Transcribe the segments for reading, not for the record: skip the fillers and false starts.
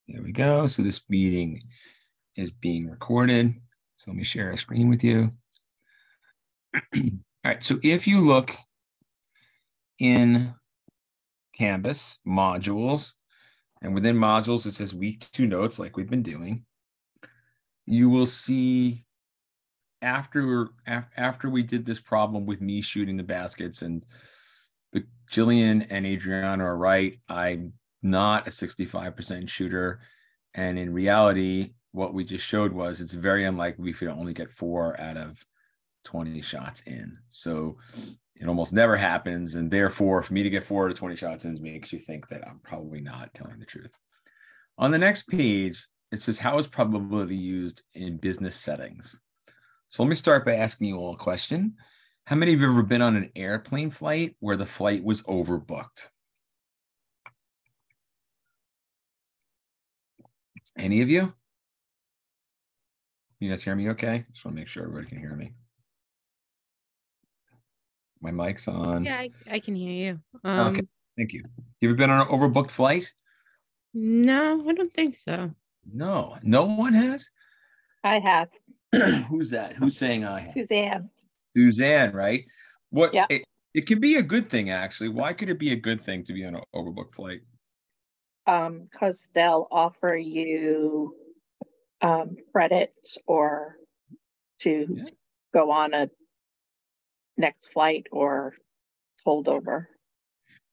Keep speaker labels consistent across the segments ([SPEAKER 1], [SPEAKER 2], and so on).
[SPEAKER 1] There we go. So this meeting is being recorded. So let me share a screen with you. All right. So if you look in Canvas modules, and within modules, it says week 2 notes like we've been doing. You will see after we did this problem with me shooting the baskets, and Jillian and Adriana are right. I'm not a 65% shooter. And in reality, what we just showed was it's very unlikely we only get 4 out of 20 shots in. So it almost never happens. And therefore, for me to get 4 out of 20 shots in makes you think that I'm probably not telling the truth. On the next page, it says, how is probability used in business settings? So let me start by asking you all a question. How many of you have ever been on an airplane flight where the flight was overbooked? Any of you? You guys hear me okay? Just want to make sure everybody can hear me. My mic's on.
[SPEAKER 2] Yeah, I can hear you.
[SPEAKER 1] Okay, thank you. You ever been on an overbooked flight?
[SPEAKER 2] No, I don't think so.
[SPEAKER 1] No, no one has?
[SPEAKER 3] I have.
[SPEAKER 1] Who's that? Who's saying I have?
[SPEAKER 3] Suzanne.
[SPEAKER 1] Suzanne, right? What?
[SPEAKER 3] Yeah.
[SPEAKER 1] It can be a good thing, actually. Why could it be a good thing to be on an overbooked flight?
[SPEAKER 3] Because they'll offer you credit or to go on a next flight or holdover.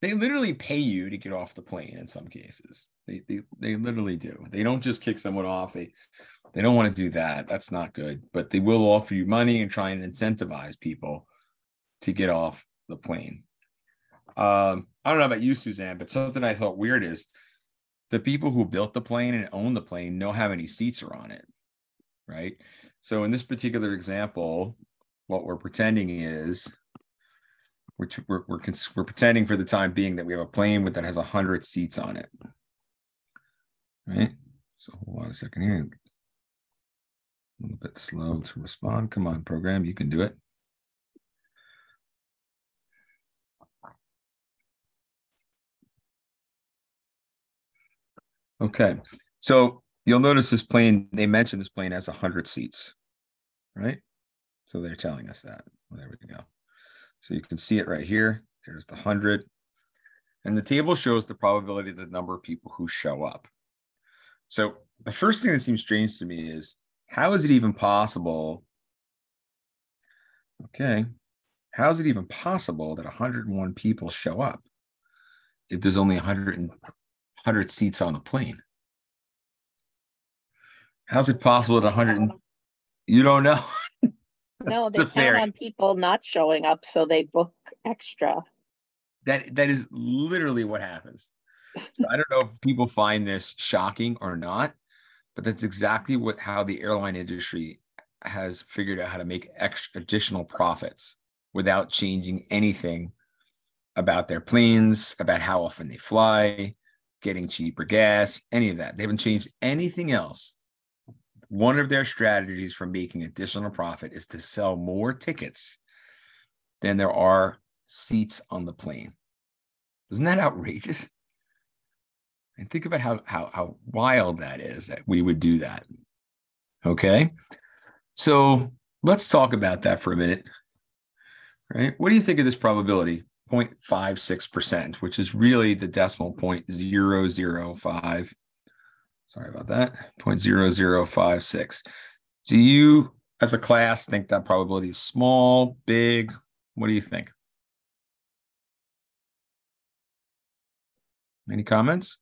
[SPEAKER 1] They literally pay you to get off the plane in some cases. They literally do. They don't just kick someone off. They don't want to do that. That's not good. But they will offer you money and try and incentivize people to get off the plane. I don't know about you, Suzanne, but something I thought weird is the people who built the plane and own the plane know how many seats are on it, right? So in this particular example, what we're pretending is we're pretending for the time being that we have a plane that has 100 seats on it, right? So hold on a second here. A little bit slow to respond. Come on, program, you can do it. Okay, so you'll notice this plane, they mentioned this plane has 100 seats, right? So they're telling us that. Well, there we go. So you can see it right here. There's the 100. And the table shows the probability of the number of people who show up. So the first thing that seems strange to me is, how is it even possible? Okay. How is it even possible that 101 people show up if there's only 100 seats on the plane? How's it possible that 100? You don't know?
[SPEAKER 3] No, they count on people not showing up, so they book extra.
[SPEAKER 1] That is literally what happens. So I don't know if people find this shocking or not, but that's exactly how the airline industry has figured out how to make additional profits without changing anything about their planes, about how often they fly, getting cheaper gas, any of that. They haven't changed anything else. One of their strategies for making additional profit is to sell more tickets than there are seats on the plane. Isn't that outrageous? And think about how wild that is that we would do that. Okay. So let's talk about that for a minute. Right? What do you think of this probability? 0.56%, which is really the decimal 0.005. Sorry about that. 0.0056. Do you, as a class, think that probability is small, big? What do you think? Any comments?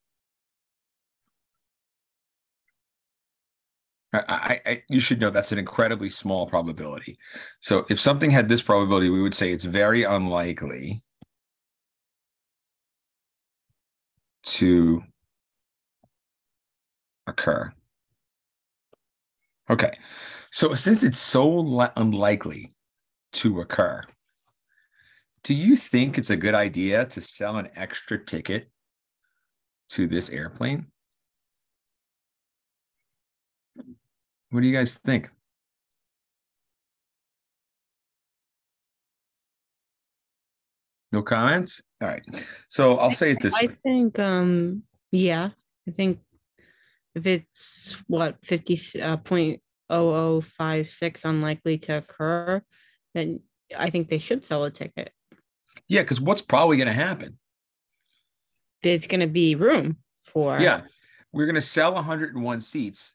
[SPEAKER 1] You should know that's an incredibly small probability. So if something had this probability, we would say it's very unlikely to occur. Okay, so since it's so unlikely to occur, do you think it's a good idea to sell an extra ticket to this airplane? What do you guys think? No comments? All right. So I'll say it this way.
[SPEAKER 2] I think, yeah. I think if it's what 50.0056 unlikely to occur, then I think they should sell a ticket.
[SPEAKER 1] Yeah, because what's probably going to happen?
[SPEAKER 2] There's going to be room for.
[SPEAKER 1] Yeah, we're going to sell 101 seats,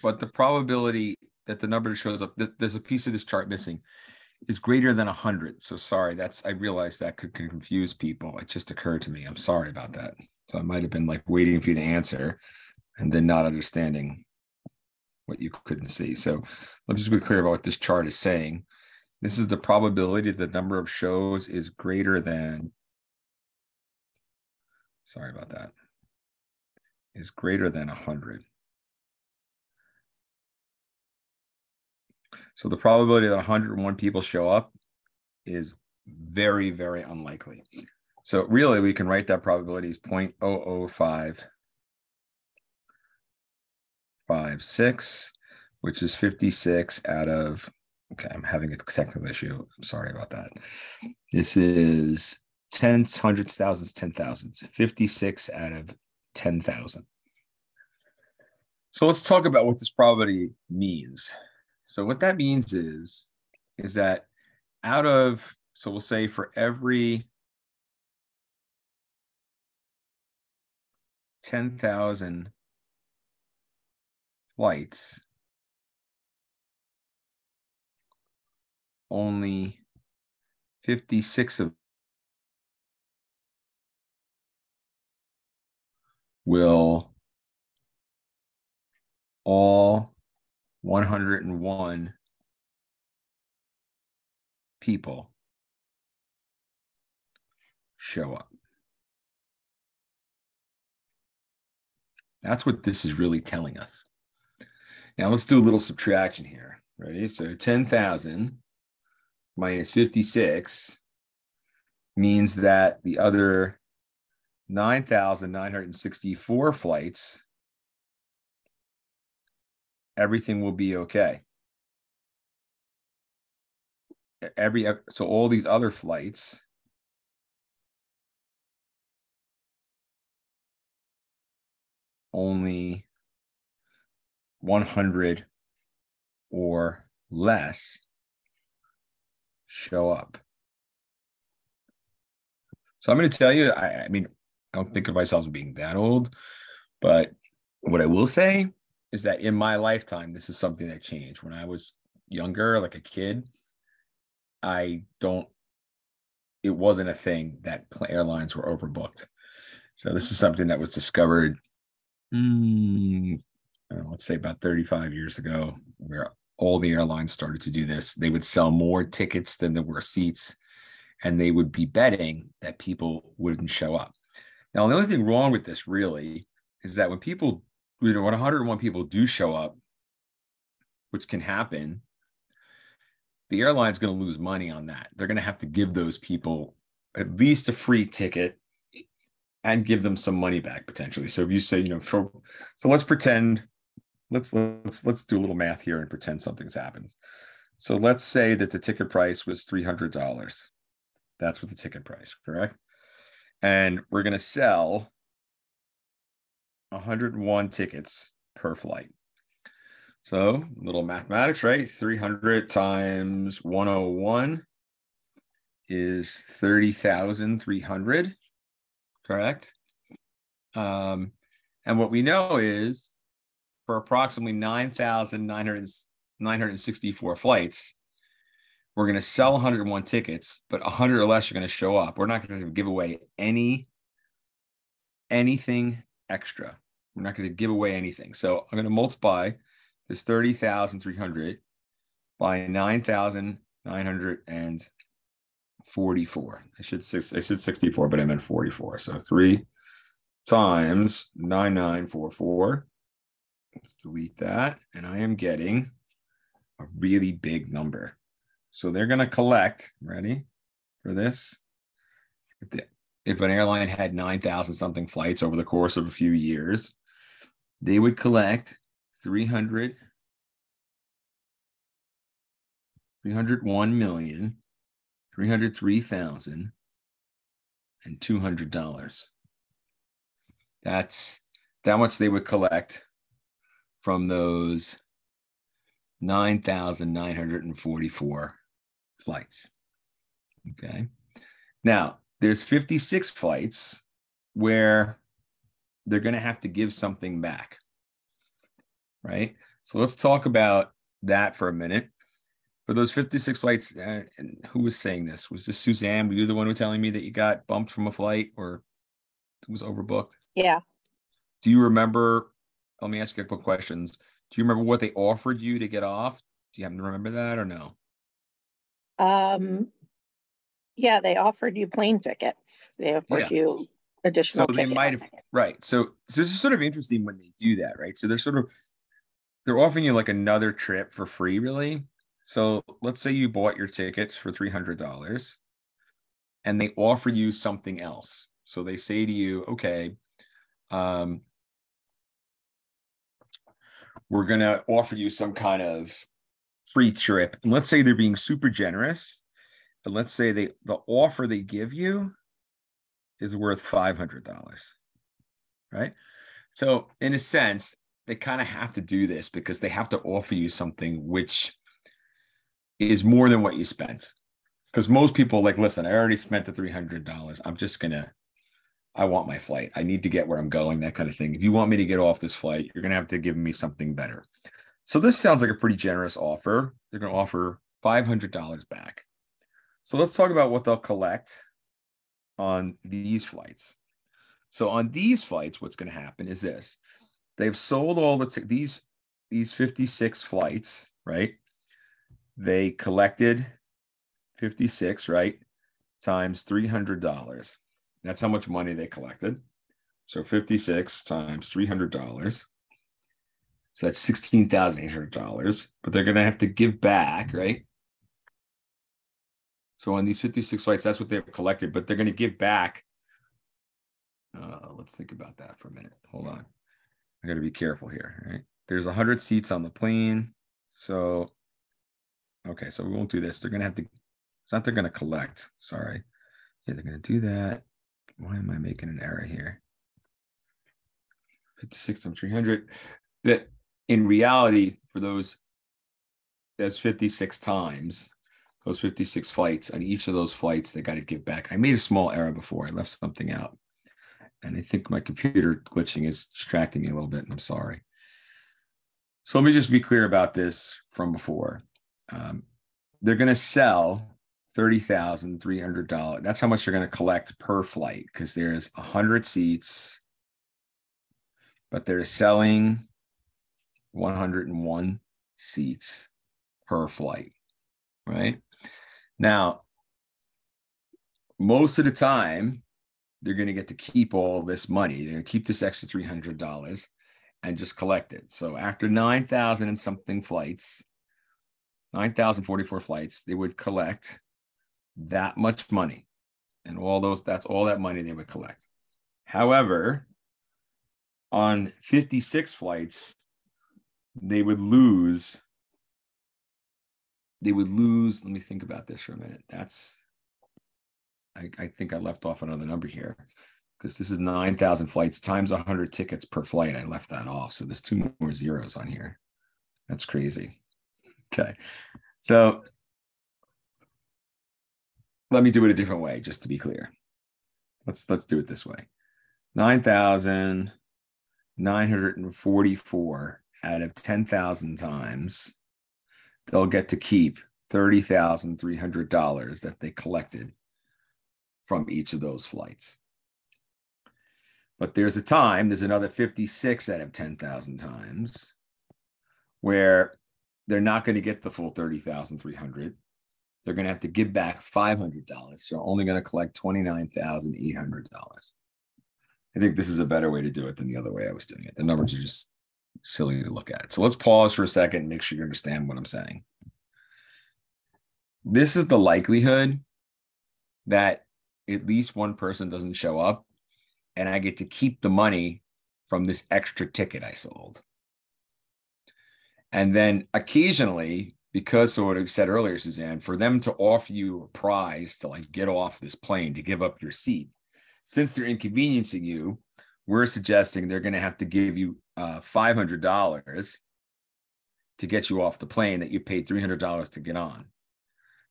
[SPEAKER 1] but the probability that the number shows up, there's a piece of this chart missing, is greater than 100. So sorry, I realized that could confuse people. It just occurred to me. I'm sorry about that. So I might have been like waiting for you to answer and then not understanding what you couldn't see. So let's just be clear about what this chart is saying. This is the probability that the number of shows is greater than, sorry about that, is greater than 100. So the probability that 101 people show up is very, very unlikely. So really, we can write that probability as 0.00556, which is 56 out of, okay, I'm having a technical issue. I'm sorry about that. This is tens, hundreds, thousands, 10,000s, 56 out of 10,000. So let's talk about what this probability means. So what that means is that out of, so we'll say for every 10,000 flights, only 56 of will all 101 people show up. That's what this is really telling us. Now let's do a little subtraction here. Ready? So 10,000 minus 56 means that the other 9,964 flights, everything will be okay. So all these other flights only 100 or less show up. So I'm going to tell you, I mean, I don't think of myself as being that old, but what I will say is that in my lifetime, this is something that changed. When I was younger, like a kid, it wasn't a thing that airlines were overbooked. So this is something that was discovered, let's say about 35 years ago, where all the airlines started to do this. They would sell more tickets than there were seats, and they would be betting that people wouldn't show up. Now, the only thing wrong with this really is that when 101 people do show up, which can happen, the airline's going to lose money on that. They're going to have to give those people at least a free ticket and give them some money back potentially. So if you say, so let's pretend, let's do a little math here and pretend something's happened. So let's say that the ticket price was $300. That's what the ticket price, correct? And we're going to sell 101 tickets per flight. So little mathematics, right? 300 times 101 is 30,300, correct? And what we know is for approximately 9,964 flights, we're going to sell 101 tickets, but 100 or less are going to show up. We're not going to give away anything extra. We're not going to give away anything. So I'm going to multiply this 30,300 by 9,944. I said 64, but I meant 44. So 3 times 9,944. Let's delete that. And I am getting a really big number. So they're going to collect, ready for this? If an airline had 9,000 something flights over the course of a few years, they would collect 301,303,200. That's how much they would collect from those 9,944 flights. Okay. Now, there's 56 flights where they're going to have to give something back, right? So let's talk about that for a minute. For those 56 flights, and who was saying this? Was this Suzanne? Were you the one who was telling me that you got bumped from a flight or it was overbooked?
[SPEAKER 3] Yeah.
[SPEAKER 1] Do you remember? Let me ask you a couple questions. Do you remember what they offered you to get off? Do you happen to remember that or no?
[SPEAKER 3] Yeah, they offered you plane tickets. They offered you additional
[SPEAKER 1] so they
[SPEAKER 3] tickets.
[SPEAKER 1] might have, right. So it's sort of interesting when they do that, right? So they're offering you like another trip for free, really. So let's say you bought your tickets for $300 and they offer you something else. So they say to you, okay, we're going to offer you some kind of free trip. And let's say they're being super generous. And let's say the offer they give you is worth $500, right? So in a sense, they kind of have to do this because they have to offer you something which is more than what you spent. Because most people like, listen, I already spent the $300. I want my flight. I need to get where I'm going, that kind of thing. If you want me to get off this flight, you're going to have to give me something better. So this sounds like a pretty generous offer. They're going to offer $500 back. So let's talk about what they'll collect on these flights. So on these flights, what's going to happen is this. They've sold all these 56 flights, right? They collected 56, right? Times $300. That's how much money they collected. So 56 times $300. So that's $16,800. But they're going to have to give back, right? So on these 56 flights, that's what they've collected, but they're going to give back. Let's think about that for a minute. Hold on. I got to be careful here, right? There's 100 seats on the plane. So, okay, so we won't do this. They're going to have to, it's not they're going to collect. Sorry. Yeah, they're going to do that. Why am I making an error here? 56 times 300. That in reality, for those 56 times, those 56 flights, on each of those flights, they got to give back. I made a small error before. I left something out. And I think my computer glitching is distracting me a little bit, and I'm sorry. So let me just be clear about this from before. They're going to sell $30,300. That's how much they're going to collect per flight because there's 100 seats, but they're selling 101 seats per flight, right? Now, most of the time, they're going to get to keep all this money. They're going to keep this extra $300 and just collect it. So after 9,000 and something flights, 9,044 flights, they would collect that much money. And that's all that money they would collect. However, on 56 flights, they would lose. Let me think about this for a minute. I think I left off another number here because this is 9,000 flights times 100 tickets per flight. I left that off. So there's 2 more zeros on here. That's crazy. Okay. So let me do it a different way, just to be clear. Let's do it this way. 9,944 out of 10,000 times, they'll get to keep $30,300 that they collected from each of those flights. But there's another 56 out of 10,000 times where they're not going to get the full 30,300. They're going to have to give back $500. So they're only going to collect $29,800. I think this is a better way to do it than the other way I was doing it. The numbers are just silly to look at. So let's pause for a second and make sure you understand what I'm saying. This is the likelihood that at least one person doesn't show up and I get to keep the money from this extra ticket I sold. And then occasionally, because of what I said earlier, Suzanne, for them to offer you a prize to like get off this plane, to give up your seat, since they're inconveniencing you, we're suggesting they're going to have to give you $500 to get you off the plane that you paid $300 to get on.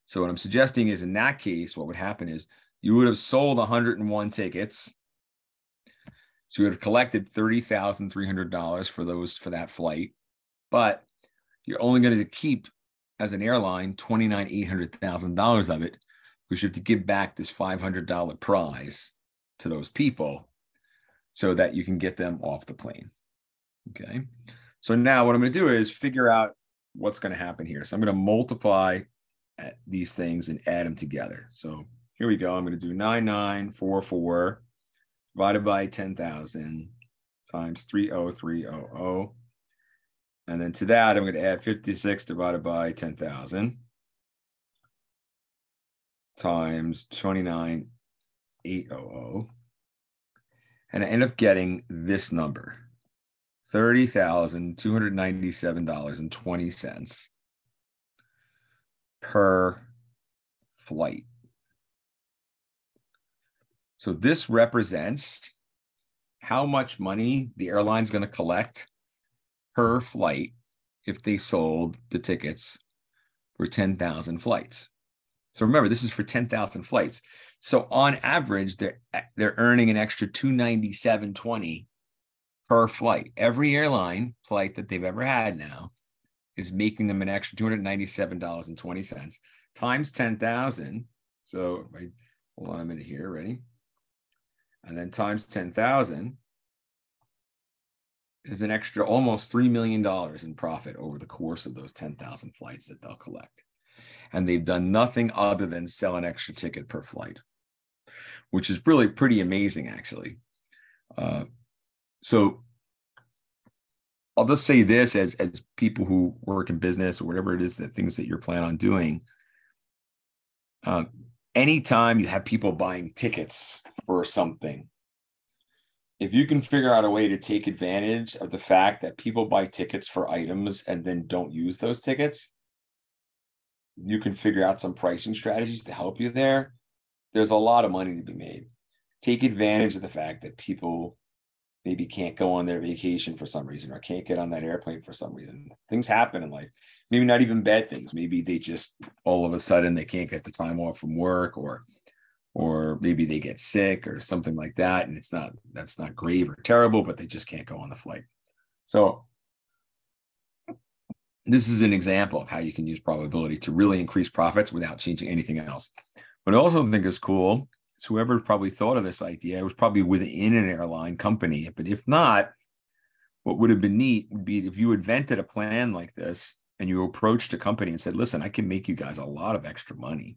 [SPEAKER 1] So what I'm suggesting is, in that case, what would happen is you would have sold 101 tickets. So you would have collected $30,300 for that flight, but you're only going to keep, as an airline, $29,800,000 of it, because you have to give back this $500 prize to those people so that you can get them off the plane. Okay. So now what I'm going to do is figure out what's going to happen here. So I'm going to multiply these things and add them together. So here we go. I'm going to do 9944 divided by 10,000 times 30300. And then to that, I'm going to add 56 divided by 10,000 times 29,800. And I end up getting this number, $30,297.20 per flight. So this represents how much money the airline's going to collect per flight if they sold the tickets for 10,000 flights. So remember, this is for 10,000 flights. So on average, they're earning an extra $297.20 per flight. Every airline flight that they've ever had now is making them an extra $297.20 times 10,000. So hold on a minute here, ready? And then times 10,000 is an extra almost $3 million in profit over the course of those 10,000 flights that they'll collect. And they've done nothing other than sell an extra ticket per flight, which is really pretty amazing, actually. So I'll just say this as people who work in business or whatever it is, that things that you're planning on doing. Anytime you have people buying tickets for something, if you can figure out a way to take advantage of the fact that people buy tickets for items and then don't use those tickets, you can figure out some pricing strategies to help you there. There's a lot of money to be made. Take advantage of the fact that people maybe can't go on their vacation for some reason, or can't get on that airplane for some reason. Things happen in life. Maybe not even bad things. Maybe they just all of a sudden they can't get the time off from work, or maybe they get sick or something like that. And that's not grave or terrible, but they just can't go on the flight. So this is an example of how you can use probability to really increase profits without changing anything else. But I also think is cool is whoever probably thought of this idea, it was probably within an airline company. But if not, what would have been neat would be if you invented a plan like this and you approached a company and said, listen, I can make you guys a lot of extra money.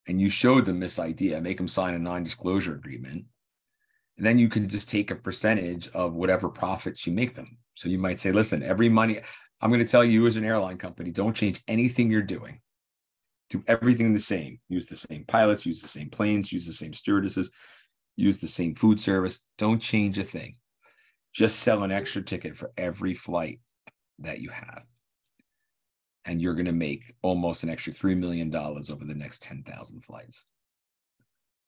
[SPEAKER 1] And you showed them this idea, make them sign a non-disclosure agreement. And then you can just take a percentage of whatever profits you make them. So you might say, listen, every money, I'm going to tell you as an airline company, don't change anything you're doing. Do everything the same. Use the same pilots, use the same planes, use the same stewardesses, use the same food service. Don't change a thing. Just sell an extra ticket for every flight that you have. And you're going to make almost an extra $3 million over the next 10,000 flights.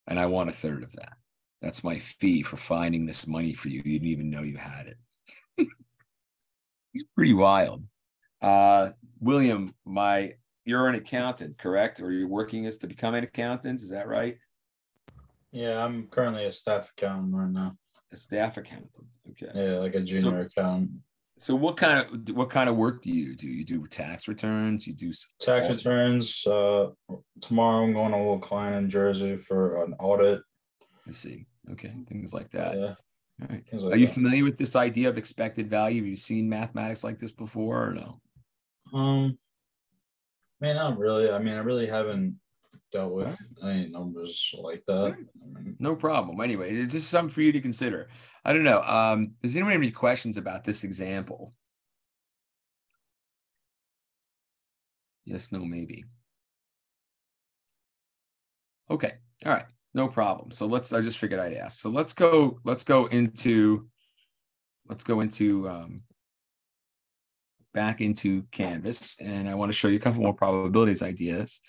[SPEAKER 1] And I want a third of that. That's my fee for finding this money for you. You didn't even know you had it. It's pretty wild. William, you're an accountant, correct? Or you're working as to become an accountant? Is that right?
[SPEAKER 4] Yeah, I'm currently a staff accountant right now.
[SPEAKER 1] A staff accountant. Okay.
[SPEAKER 4] Yeah, like a junior accountant.
[SPEAKER 1] So what kind of work do you do? You do tax returns? You do
[SPEAKER 4] tax returns. Tomorrow I'm going to a little client in Jersey for an audit.
[SPEAKER 1] I see. Okay, things like that.
[SPEAKER 4] Yeah.
[SPEAKER 1] All right.
[SPEAKER 4] Like
[SPEAKER 1] Are you familiar with this idea of expected value? Have you seen mathematics like this before or no?
[SPEAKER 4] Man, not really. I mean, I really haven't dealt with any numbers like that.
[SPEAKER 1] No problem. Anyway, it's just something for you to consider. I don't know. Does anyone have any questions about this example? Yes, no, maybe. Okay. All right. No problem. So I just figured I'd ask. So let's go into back into Canvas, and I want to show you a couple more probability ideas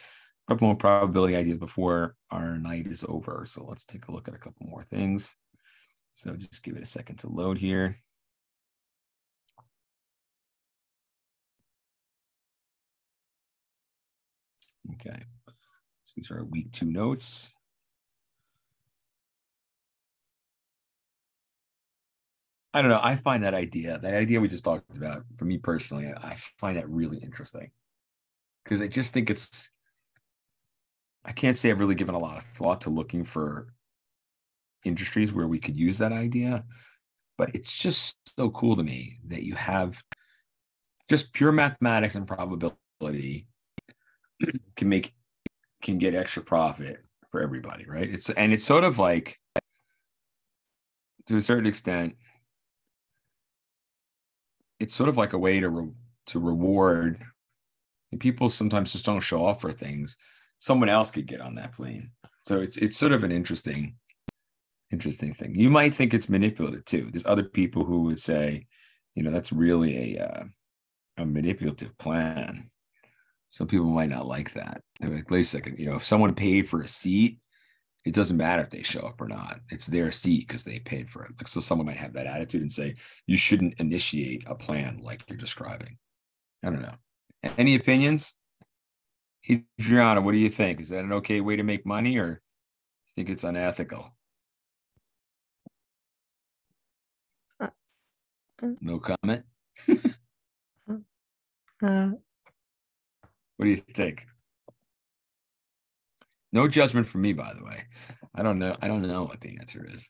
[SPEAKER 1] before our night is over. So let's take a look at a couple more things. So just give it a second to load here. Okay, so these are our week 2 notes. I don't know. I find that idea we just talked about, for me personally, I find that really interesting because I just think I can't say I've really given a lot of thought to looking for industries where we could use that idea, but it's just so cool to me that you have just pure mathematics and probability can get extra profit for everybody, right? It's sort of like, to a certain extent, it's sort of like a way to reward, and people sometimes just don't show up for things someone else could get on that plane. So it's sort of an interesting thing. You might think it's manipulative too. There's other people who would say, that's really a manipulative plan. Some people might not like that. They're like, wait a second, if someone paid for a seat, it doesn't matter if they show up or not. It's their seat because they paid for it. Like, so someone might have that attitude and say, you shouldn't initiate a plan like you're describing. I don't know. Any opinions? Adriana, what do you think? Is that an okay way to make money, or you think it's unethical? No comment? What do you think? No judgment from me, by the way. I don't know what the answer is.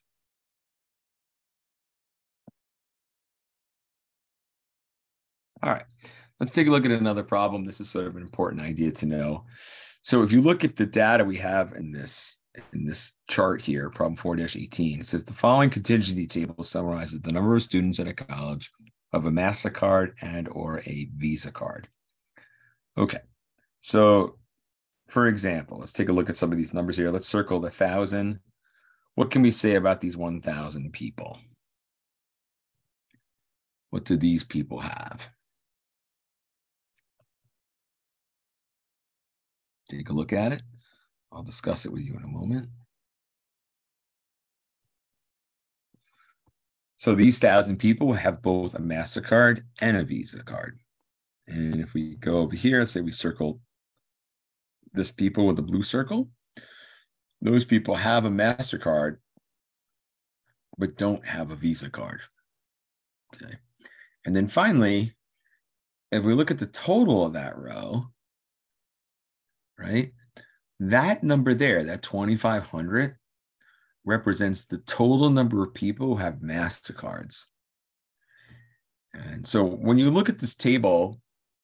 [SPEAKER 1] All right, let's take a look at another problem. This is sort of an important idea to know. So if you look at the data we have in this chart here, problem 4-18, it says the following contingency table summarizes the number of students at a college of a MasterCard and or a Visa card. Okay, so for example, let's take a look at some of these numbers here. Let's circle the 1,000. What can we say about these 1,000 people? What do these people have? Take a look at it. I'll discuss it with you in a moment. So these 1,000 people have both a MasterCard and a Visa card. And if we go over here, say we circle this people with the blue circle, those people have a MasterCard, but don't have a Visa card. Okay. And then finally, if we look at the total of that row, right, that number there, that 2,500, represents the total number of people who have MasterCards. And so when you look at this table,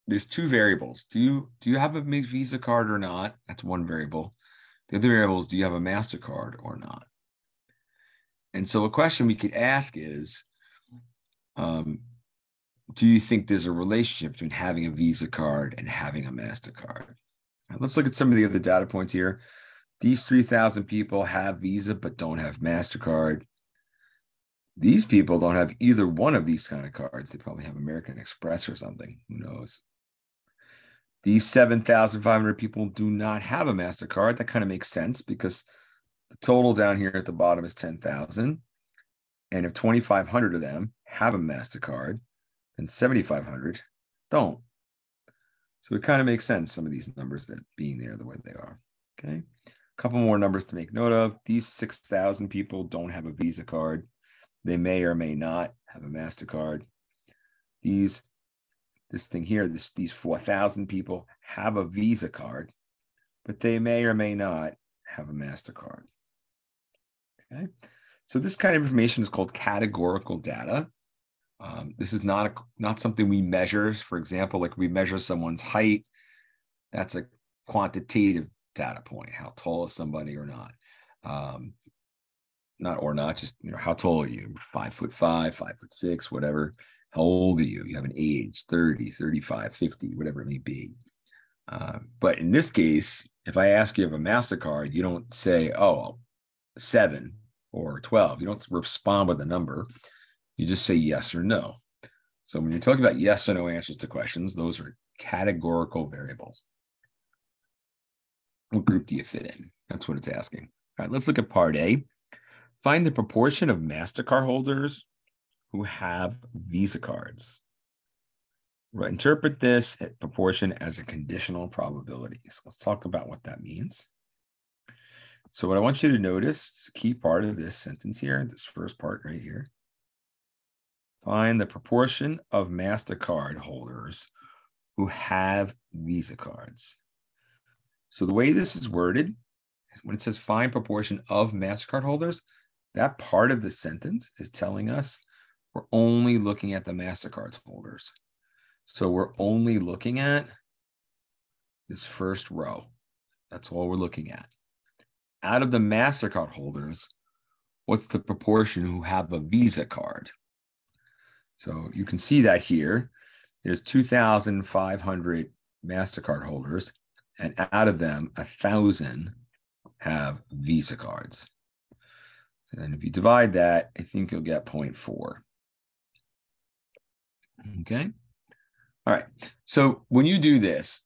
[SPEAKER 1] there's 2 variables. Do you have a Visa card or not? That's one variable. The other variable is, do you have a MasterCard or not? And so a question we could ask is, do you think there's a relationship between having a Visa card and having a MasterCard? Right, let's look at some of the other data points here. These 3,000 people have Visa but don't have MasterCard. These people don't have either one of these kind of cards. They probably have American Express or something. Who knows? These 7,500 people do not have a MasterCard. That kind of makes sense because the total down here at the bottom is 10,000. And if 2,500 of them have a MasterCard, then 7,500 don't. So it kind of makes sense, some of these numbers that being there the way they are. Okay. A couple more numbers to make note of. These 6,000 people don't have a Visa card. They may or may not have a MasterCard. This thing here, these 4,000 people have a Visa card, but they may or may not have a MasterCard. Okay. So this kind of information is called categorical data. This is not something we measure. For example, like we measure someone's height. That's a quantitative data point. How tall is somebody or not? Just how tall are you? 5'5", 5'6", whatever. How old are you? You have an age, 30, 35, 50, whatever it may be. But in this case, if I ask you if you have a MasterCard, you don't say, 7 or 12. You don't respond with a number. You just say yes or no. So when you're talking about yes or no answers to questions, those are categorical variables. What group do you fit in? That's what it's asking. All right, let's look at part A. Find the proportion of MasterCard holders who have Visa cards. Right. Interpret this proportion as a conditional probability. So let's talk about what that means. So what I want you to notice, key part of this sentence here, this first part right here. Find the proportion of MasterCard holders who have Visa cards. So the way this is worded, when it says find proportion of MasterCard holders, that part of the sentence is telling us we're only looking at the MasterCard holders. So we're only looking at this first row. That's all we're looking at. Out of the MasterCard holders, what's the proportion who have a Visa card? So you can see that here. There's 2,500 MasterCard holders, and out of them, 1,000 have Visa cards. And if you divide that, I think you'll get 0.4. Okay. All right. So when you do this,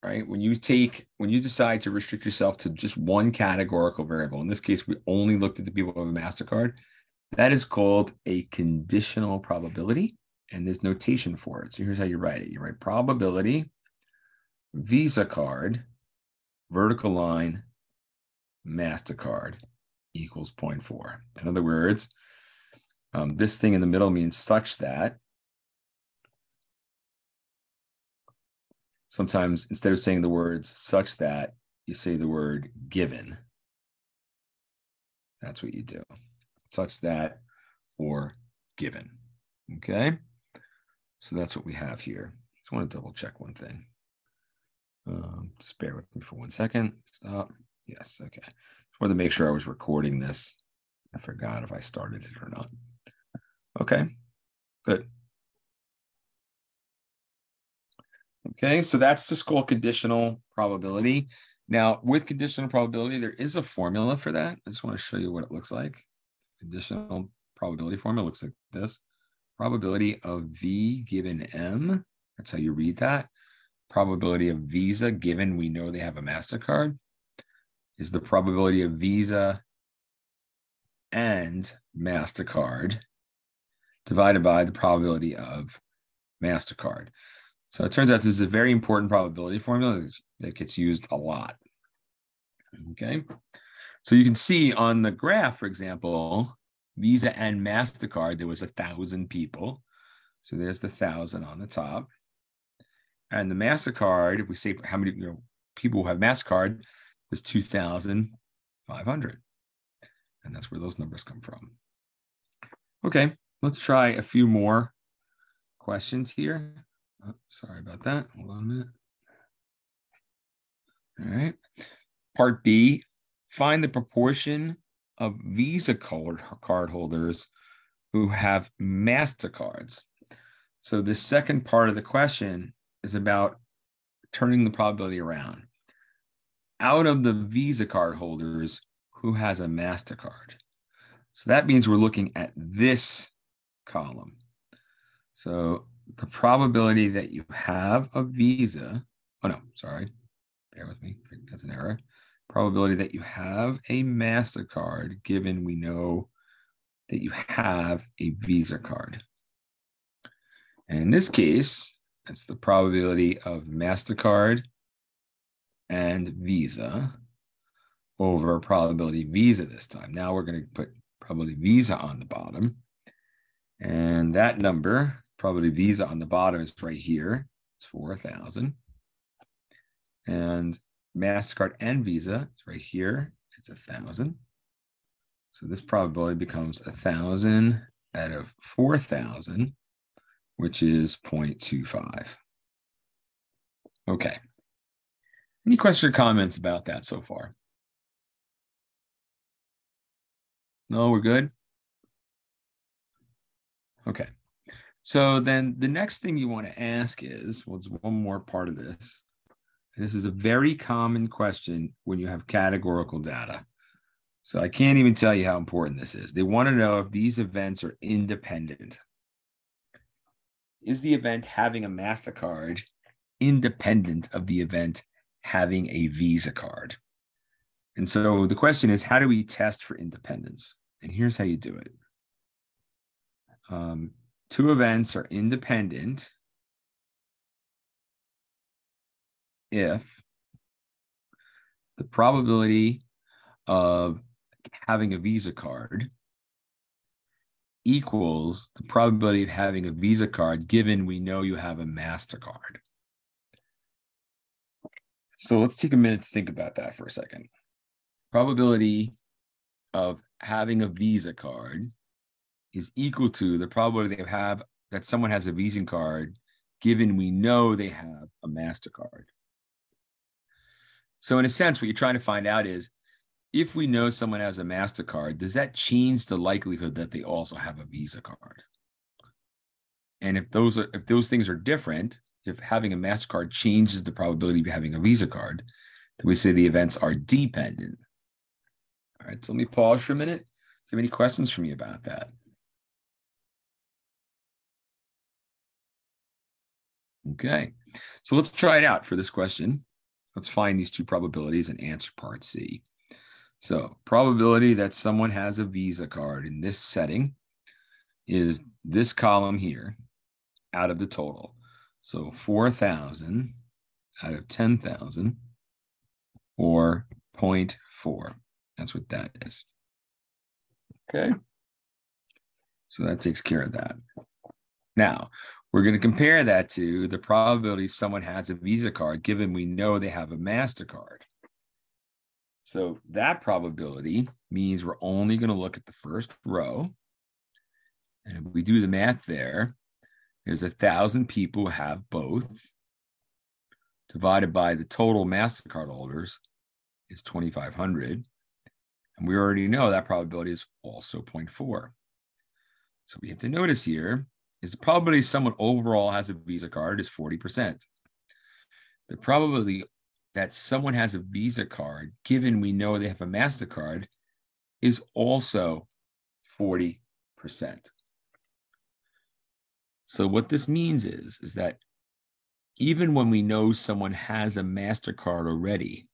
[SPEAKER 1] right, when you decide to restrict yourself to just one categorical variable, in this case, we only looked at the people who have a MasterCard, that is called a conditional probability, and there's notation for it. So here's how you write it. You write probability, Visa card, vertical line, MasterCard equals 0.4. In other words, this thing in the middle means such that. Sometimes instead of saying the words such that, you say the word given. That's what you do. Such that or given. Okay. So that's what we have here. Just want to double check one thing. Just bear with me for 1 second. Stop. Yes. Okay. Just wanted to make sure I was recording this. I forgot if I started it or not. Okay. Good. Okay, so that's just called conditional probability. Now, with conditional probability, there is a formula for that. I just want to show you what it looks like. Conditional probability formula looks like this. Probability of V given M. That's how you read that. Probability of Visa given we know they have a MasterCard is the probability of Visa and MasterCard divided by the probability of MasterCard. So it turns out this is a very important probability formula that gets used a lot. Okay. So you can see on the graph, for example, Visa and MasterCard, there was 1,000 people. So there's the 1,000 on the top. And the MasterCard, if we say how many people who have MasterCard, is 2,500. And that's where those numbers come from. Okay, let's try a few more questions here. Oh, sorry about that. Hold on a minute. All right. Part B, find the proportion of Visa card holders who have MasterCards. So the second part of the question is about turning the probability around. Out of the Visa card holders, who has a MasterCard? So that means we're looking at this column. So the probability that you have a Visa, oh no, sorry, bear with me, that's an error. Probability that you have a MasterCard, given we know that you have a Visa card. And in this case, it's the probability of MasterCard and Visa over probability Visa this time. Now we're going to put probability Visa on the bottom. And that number, probability Visa on the bottom, is right here. It's 4,000. And MasterCard and Visa is right here. It's 1,000. So this probability becomes 1,000 out of 4,000, which is 0.25. Okay. Any questions or comments about that so far? No, we're good? Okay. So then the next thing you want to ask is, well, there's one more part of this. And this is a very common question when you have categorical data. So I can't even tell you how important this is. They want to know if these events are independent. Is the event having a MasterCard independent of the event having a Visa card? And so the question is, how do we test for independence? And here's how you do it. Two events are independent if the probability of having a Visa card equals the probability of having a Visa card given we know you have a MasterCard. So let's take a minute to think about that for a second. Probability of having a Visa card is equal to the probability that someone has a Visa card given we know they have a MasterCard. So in a sense, what you're trying to find out is, if we know someone has a MasterCard, does that change the likelihood that they also have a Visa card? And if those things are different, if having a MasterCard changes the probability of having a Visa card, then we say the events are dependent. All right, so let me pause for a minute. Do you have any questions for me about that? Okay, so let's try it out for this question. Let's find these two probabilities and answer part C. So probability that someone has a Visa card in this setting is this column here out of the total. So 4,000 out of 10,000 or 0.4. That's what that is. Okay. So that takes care of that. Now, we're going to compare that to the probability someone has a Visa card given we know they have a MasterCard. So that probability means we're only going to look at the first row. And if we do the math there's 1,000 people who have both, divided by the total MasterCard holders is 2,500. And we already know that probability is also 0.4. So we have to notice here is the probability someone overall has a Visa card is 40%. The probability that someone has a Visa card, given we know they have a MasterCard, is also 40%. So what this means is that even when we know someone has a MasterCard already,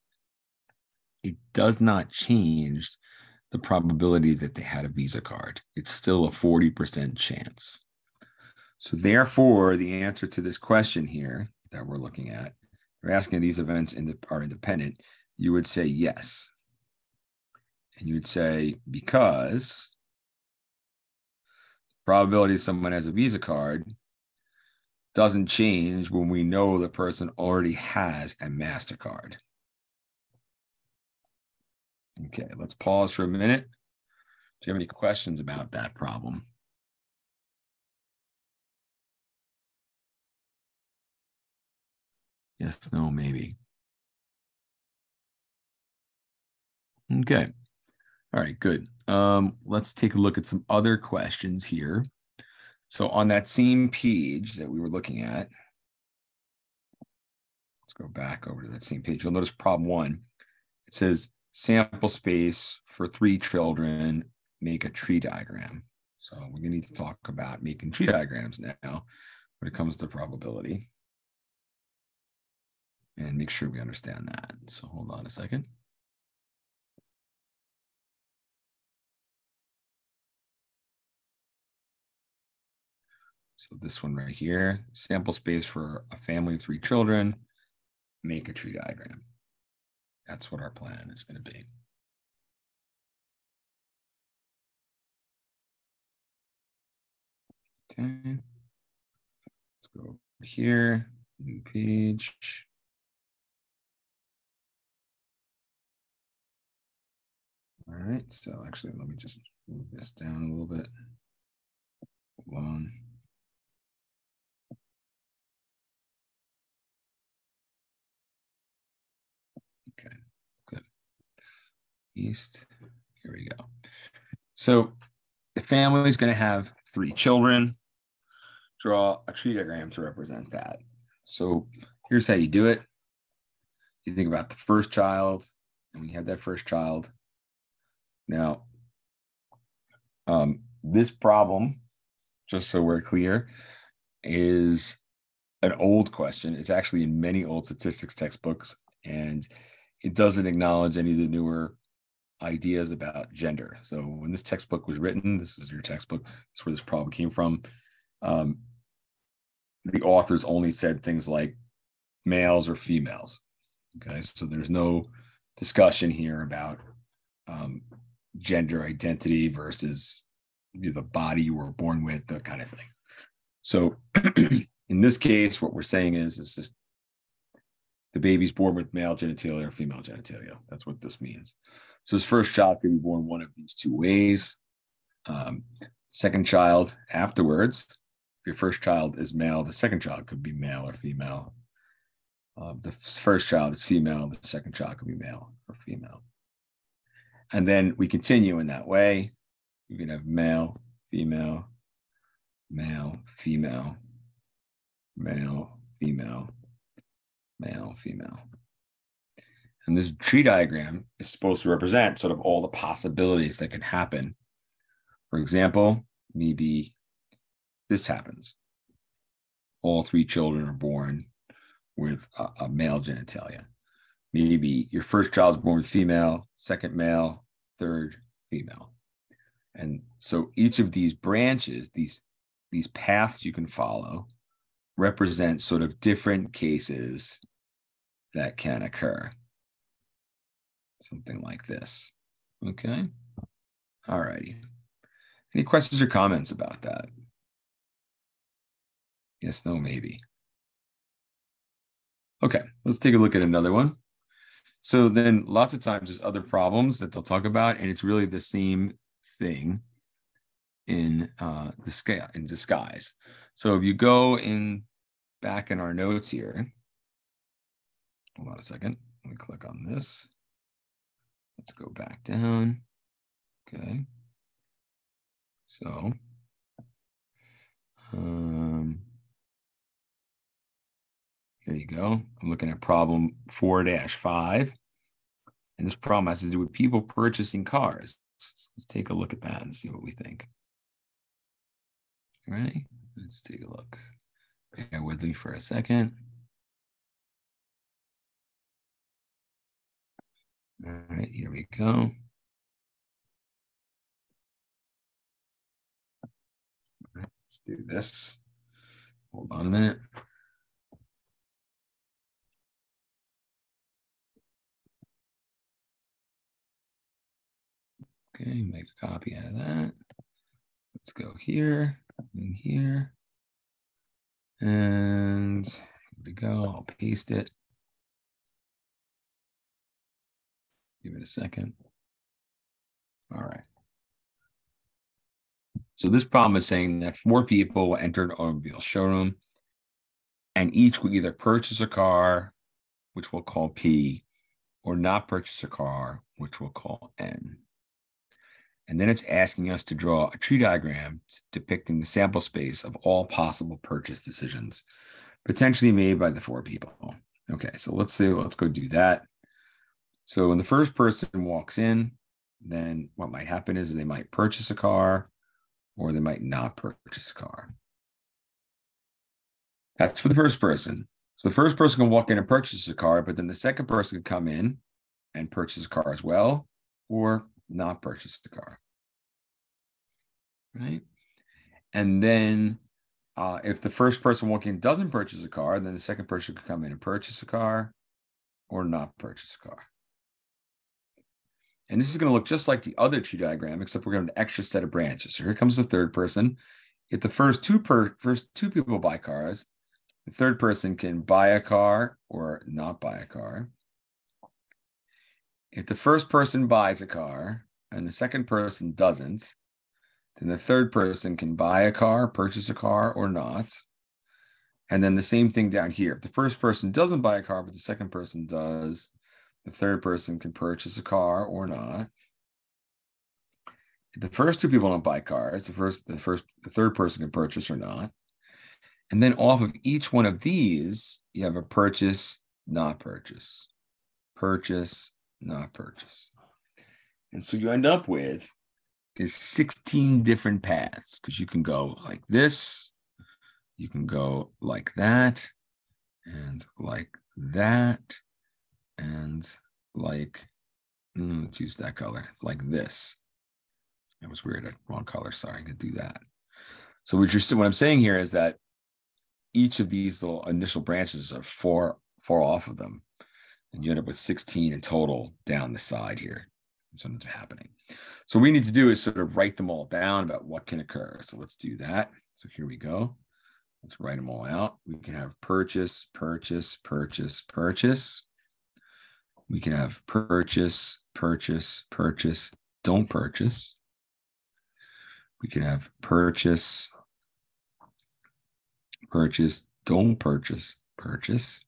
[SPEAKER 1] it does not change the probability that they had a Visa card. It's still a 40% chance. So therefore, the answer to this question here that we're looking at, we're asking if these events are independent, you would say yes. And you would say, because the probability someone has a Visa card doesn't change when we know the person already has a MasterCard. Okay, let's pause for a minute. Do you have any questions about that problem? Yes, no, maybe. Okay. All right, good. Let's take a look at some other questions here. So on that same page that we were looking at, let's go back over to that same page. You'll notice problem 1. It says sample space for 3 children, make a tree diagram. So we're going to need to talk about making tree diagrams now when it comes to probability. And make sure we understand that. So hold on a second. So this one right here, sample space for a family of 3 children, make a tree diagram. That's what our plan is going to be. Okay. Let's go over here, new page. All right, so actually, let me just move this down a little bit. Hold on. Okay, good. East, here we go. So the family is going to have 3 children. Draw a tree diagram to represent that. So here's how you do it. You think about the first child, and we have that first child. Now, this problem, just so we're clear, is an old question. It's actually in many old statistics textbooks, and it doesn't acknowledge any of the newer ideas about gender. So when this textbook was written, this is your textbook, that's where this problem came from. The authors only said things like males or females. Okay, so there's no discussion here about gender identity versus the body you were born with, that kind of thing. So in this case, what we're saying is it's just the baby's born with male genitalia or female genitalia. That's what this means. So his first child could be born one of these two ways. Second child afterwards, if your first child is male, the second child could be male or female. The first child is female, the second child could be male or female. And then we continue in that way. You can have male, female, male, female, male, female, male, female. And this tree diagram is supposed to represent sort of all the possibilities that can happen. For example, maybe this happens. All three children are born with a male genitalia. Maybe your first child is born with female, second male, third female. And so each of these branches, these paths you can follow, represent sort of different cases that can occur. Something like this. Okay. All righty. Any questions or comments about that? Yes, no, maybe. Okay, let's take a look at another one. So then lots of times there's other problems that they'll talk about, and it's really the same thing in disguise. So if you go in back in our notes here, hold on a second. Let me click on this. Let's go back down. Okay. So, here you go. I'm looking at problem 4-5. And this problem has to do with people purchasing cars. Let's take a look at that and see what we think. All right, let's take a look. Bear with me for a second. All right, here we go. All right, let's do this. Hold on a minute. Okay, make a copy out of that. Let's go here and here. And here we go. I'll paste it. Give it a second. All right. So this problem is saying that 4 people will enter an automobile showroom, and each will either purchase a car, which we'll call P, or not purchase a car, which we'll call N. And then it's asking us to draw a tree diagram depicting the sample space of all possible purchase decisions, potentially made by the 4 people. Okay, so let's go do that. So when the first person walks in, then what might happen is they might purchase a car or they might not purchase a car. That's for the first person. So the first person can walk in and purchase a car, but then the second person can come in and purchase a car as well, or not purchase the car, right? And then if the first person walking in doesn't purchase a car, then the second person could come in and purchase a car or not purchase a car. And this is going to look just like the other tree diagram, except we're going to have an extra set of branches. So here comes the third person. If the first two people buy cars, the third person can buy a car or not buy a car. If the first person buys a car and the second person doesn't, then the third person can buy a car, purchase a car, or not. And then the same thing down here. If the first person doesn't buy a car, but the second person does, the third person can purchase a car or not. If the first 2 people don't buy cars, the third person can purchase or not. And then off of each one of these, you have a purchase, not purchase, purchase, not purchase. And so you end up with is 16 different paths, because you can go like this, you can go like that, and like that, and like Choose that color like this. That was weird. Wrong color. Sorry, I could do that. So what I'm saying here is that each of these little initial branches are four off of them, and you end up with 16 in total down the side here. That's what's happening. So what we need to do is sort of write them all down about what can occur. So let's do that. So here we go. Let's write them all out. We can have purchase, purchase, purchase, purchase. We can have purchase, purchase, purchase, don't purchase. We can have purchase, purchase, don't purchase, purchase.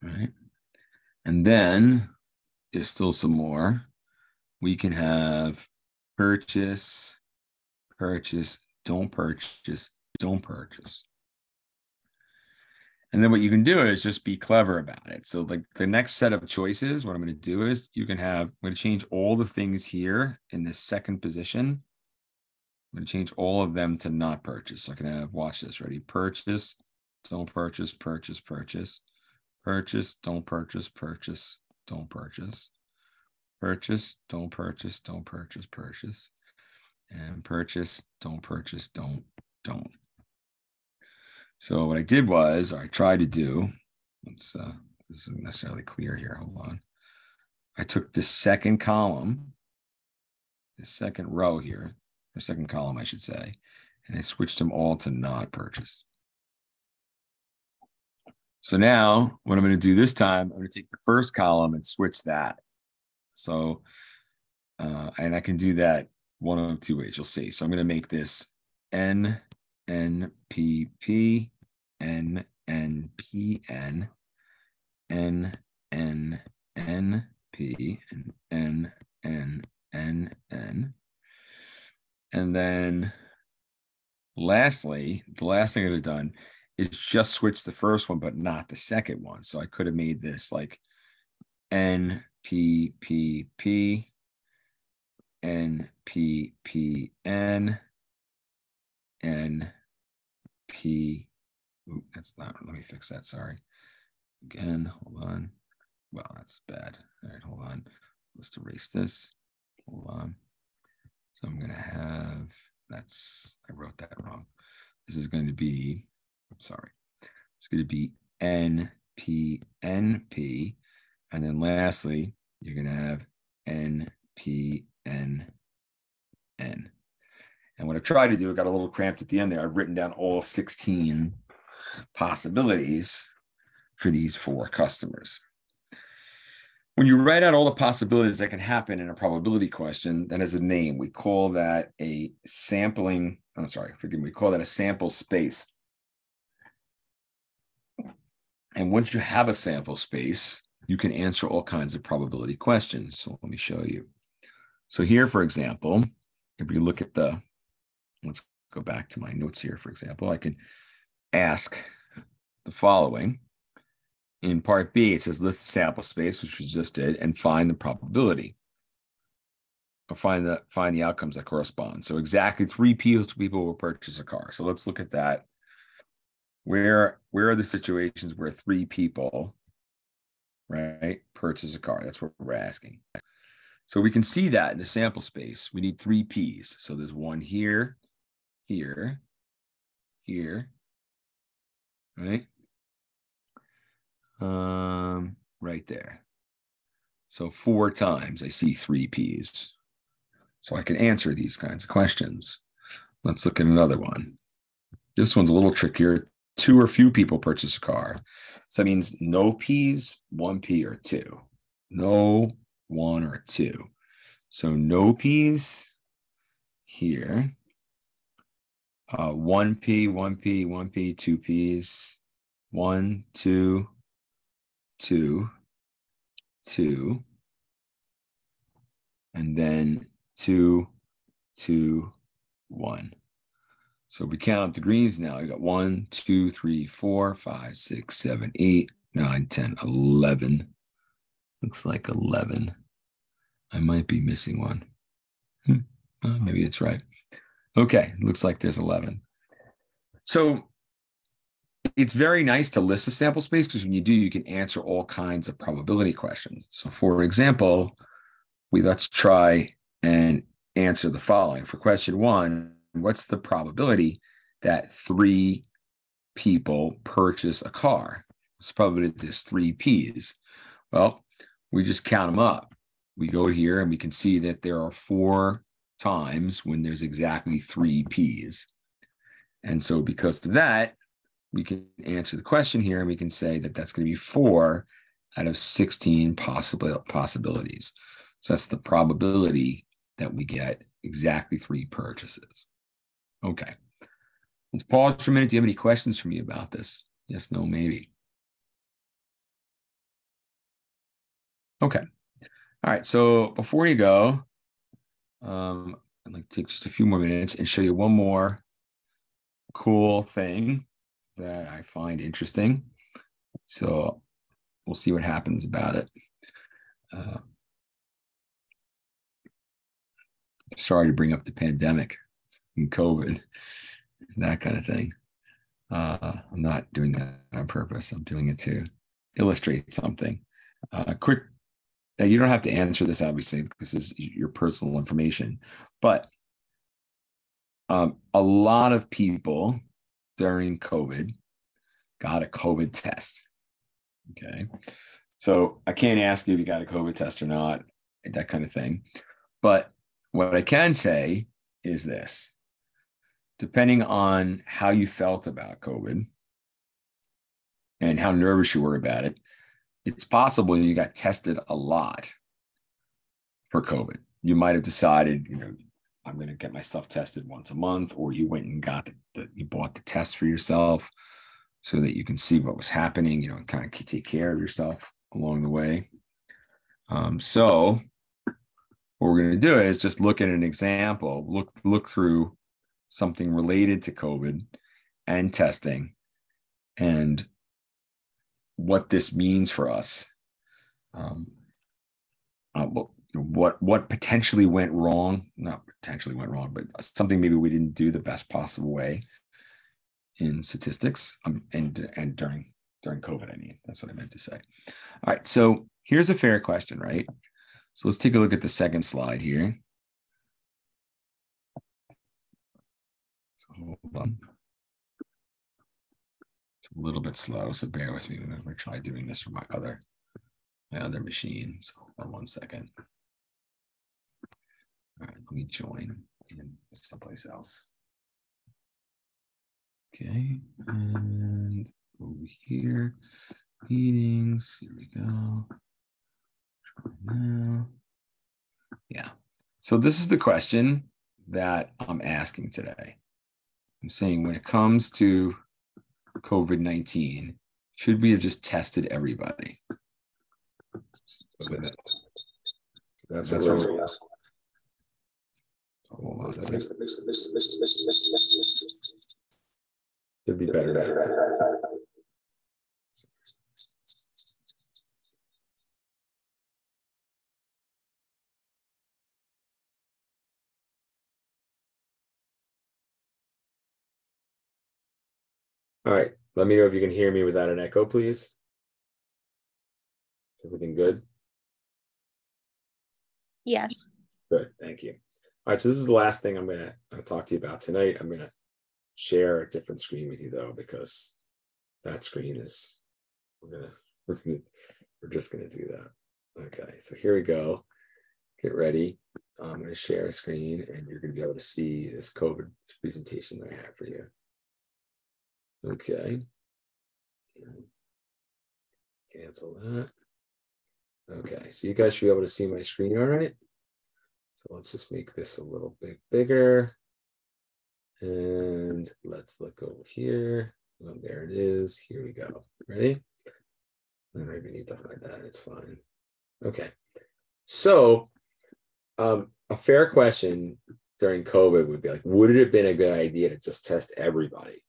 [SPEAKER 1] Right. And then there's still some more. We can have purchase, purchase, don't purchase, don't purchase. And then what you can do is just be clever about it. So like the next set of choices, what I'm going to do is I'm going to change all the things here in this second position. I'm going to change all of them to not purchase. So I can have, watch this, ready? Purchase, don't purchase, purchase, purchase, purchase, don't purchase, purchase, don't purchase, purchase, don't purchase, don't purchase, purchase, and purchase, don't purchase, don't. So what I did was, or I tried to do, this isn't necessarily clear here, hold on. I took this second column, this second row here, or second column, I should say, and I switched them all to not purchase. So now what I'm going to do this time, I'm going to take the first column and switch that. So, and I can do that one of two ways, you'll see. So I'm going to make this N, N, P, P, N, N, P, N, N, N, N, P, and N, N, N, N. And then lastly, the last thing I've done is just switch the first one, but not the second one. So I could have made this like N, P, P, P, N, P, P, N, N, P. Ooh, that's not, let me fix that, sorry. Again, hold on. Well, that's bad. All right, hold on. Let's erase this. Hold on. So I'm going to have, I wrote that wrong. This is going to be, I'm sorry. It's going to be N, P, N, P. And then lastly, you're going to have N, P, N, N. And what I tried to do, it got a little cramped at the end there. I've written down all 16 possibilities for these 4 customers. When you write out all the possibilities that can happen in a probability question, that has a name. We call that a sampling, I'm sorry, forgive me, we call that a sample space. And once you have a sample space, you can answer all kinds of probability questions. So let me show you. So here, for example, if you look at let's go back to my notes here, for example, I can ask the following. In part B, it says list the sample space, which we just did, and find the probability, or find the outcomes that correspond. So exactly 3 people will purchase a car. So let's look at that. Where are the situations where 3 people, right, purchase a car? That's what we're asking. So we can see that in the sample space, we need 3 P's. So there's one here, here, here, right? Right there. So 4 times I see 3 P's. So I can answer these kinds of questions. Let's look at another one. This one's a little trickier. 2 or few people purchase a car. So that means no P's, 1 P, or 2. No, 1, or 2. So no P's here. 1 P, 1 P, 1 P, 2 P's. 1, 2, 2, 2, and then 2, 2, 1. So we count up the greens now. You got 1, 2, 3, 4, 5, 6, 7, 8, 9, 10, 11. Looks like 11. I might be missing one. Maybe it's right. Okay, looks like there's 11. So it's very nice to list a sample space because when you do, you can answer all kinds of probability questions. So for example, let's try and answer the following. For question 1, what's the probability that 3 people purchase a car? It's probably there's 3 P's. Well, we just count them up. We go here and we can see that there are 4 times when there's exactly 3 P's. And so because of that, we can answer the question here and we can say that that's going to be 4 out of 16 possibilities. So that's the probability that we get exactly 3 purchases. Okay. Let's pause for a minute. Do you have any questions for me about this? Yes, no, maybe. Okay. All right. So before you go, I'd like to take just a few more minutes and show you one more cool thing that I find interesting. So we'll see what happens about it. Sorry to bring up the pandemic and COVID, that kind of thing. I'm not doing that on purpose. I'm doing it to illustrate something. Quick, you don't have to answer this, obviously. This is your personal information. But a lot of people during COVID got a COVID test. Okay. So I can't ask you if you got a COVID test or not, that kind of thing. But what I can say is this. Depending on how you felt about COVID and how nervous you were about it, it's possible you got tested a lot for COVID. You might have decided, I'm going to get myself tested once a month, or you went and got you bought the test for yourself so that you can see what was happening, and kind of take care of yourself along the way. So what we're going to do is just look at an example, look through something related to COVID and testing and what this means for us. What potentially went wrong, not potentially went wrong, but something maybe we didn't do the best possible way in statistics and during COVID, I mean, that's what I meant to say. All right, so here's a fair question, right? So let's take a look at the second slide here. So hold on. It's a little bit slow, so bear with me. I'm going to try doing this from my other machine. So hold on one second. All right, let me join in someplace else. Okay, and over here, meetings, here we go. Now, yeah. So this is the question that I'm asking today. I'm saying when it comes to COVID-19, should we have just tested everybody? That's what we're asking. Hold on a second. Should be better. All right, let me know if you can hear me without an echo, please. Everything good?
[SPEAKER 5] Yes.
[SPEAKER 1] Good, thank you. All right, so this is the last thing I'm gonna talk to you about tonight. I'm gonna share a different screen with you though, because that screen is, we're just gonna do that. Okay, so here we go. Get ready. I'm gonna share a screen and you're gonna be able to see this COVID presentation that I have for you. Okay. Cancel that. Okay, so you guys should be able to see my screen all right. So let's just make this a little bit bigger. And let's look over here. Oh, there it is. Here we go. Ready? I don't even need to hide that. It's fine. Okay. So a fair question during COVID would be like, would it have been a good idea to just test everybody?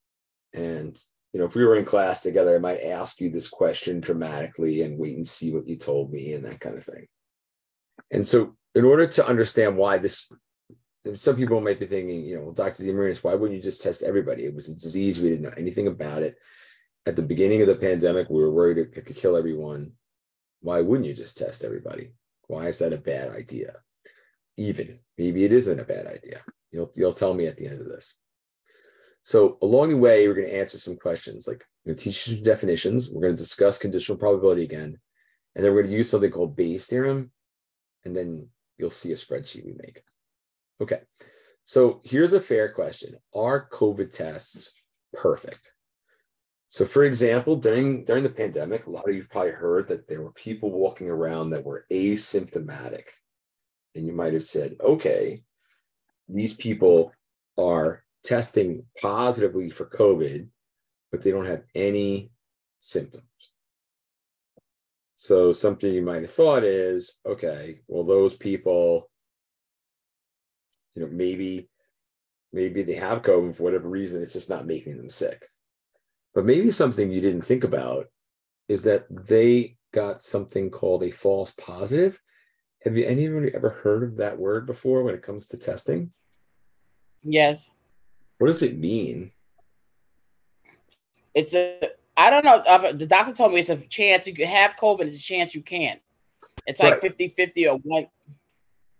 [SPEAKER 1] And, if we were in class together, I might ask you this question dramatically and wait and see what you told me and that kind of thing. And so in order to understand why this, some people might be thinking, Dr. DeMarinis, why wouldn't you just test everybody? It was a disease. We didn't know anything about it.
[SPEAKER 5] at the beginning of the pandemic, we were worried it could kill everyone. Why wouldn't you just test everybody? Why is that a bad idea? Even maybe it isn't a bad idea. You'll tell me at the end of this. So along the way, we're going to answer some questions. Like, I'm going to teach you some definitions. We're going to discuss conditional probability again. And then we're going to use something called Bayes' theorem. And then you'll see a spreadsheet we make. Okay. So here's a fair question. Are COVID tests perfect? So for example, during the pandemic, a lot of you probably heard that there were people walking around that were asymptomatic. And you might have said, okay, these people are testing positively for COVID, but they don't have any symptoms. So something you might have thought is, okay, well, those people, maybe they have COVID for whatever reason, it's just not making them sick. But maybe something you didn't think about is that they got something called a false positive. Have you anybody ever heard of that word before when it comes to testing?
[SPEAKER 6] Yes.
[SPEAKER 5] What does it mean?
[SPEAKER 6] I don't know. The doctor told me it's a chance you can have COVID. It's a chance you can't. It's like 50-50 or one.